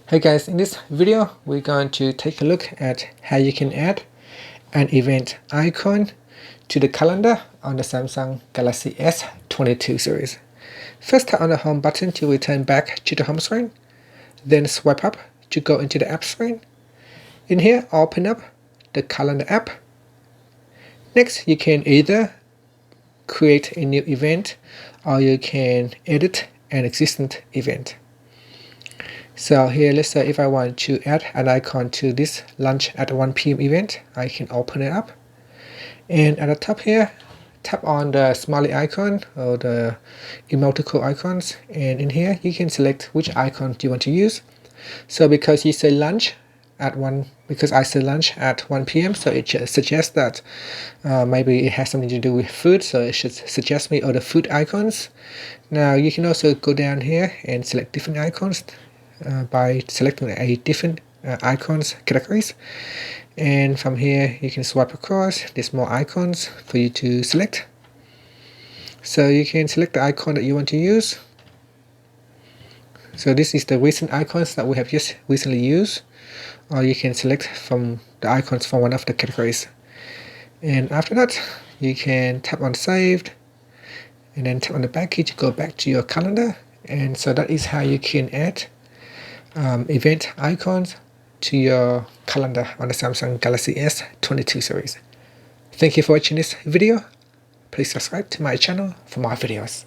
Hey guys, in this video we're going to take a look at how you can add an event icon to the calendar on the Samsung Galaxy S22 series. First, tap on the home button to return back to the home screen, then swipe up to go into the app screen. In here, open up the calendar app. Next, you can either create a new event or you can edit an existing event. So here, let's say if I want to add an icon to this lunch at 1 p.m. event, I can open it up. And at the top here, tap on the smiley icon or the emoticon icons. And in here, you can select which icon do you want to use. So because you say lunch at 1, because I say lunch at 1 p.m., so it suggests that maybe it has something to do with food. So it should suggest me all the food icons. Now you can also go down here and select different icons. By selecting a different icons categories, and from here you can swipe across. There's more icons for you to select, so you can select the icon that you want to use. So this is the recent icons that we have just recently used, or you can select from the icons from one of the categories. And after that, you can tap on saved and then tap on the back key to go back to your calendar. And so that is how you can add event icons to your calendar on the Samsung Galaxy S22 series. Thank you for watching this video. Please subscribe to my channel for more videos.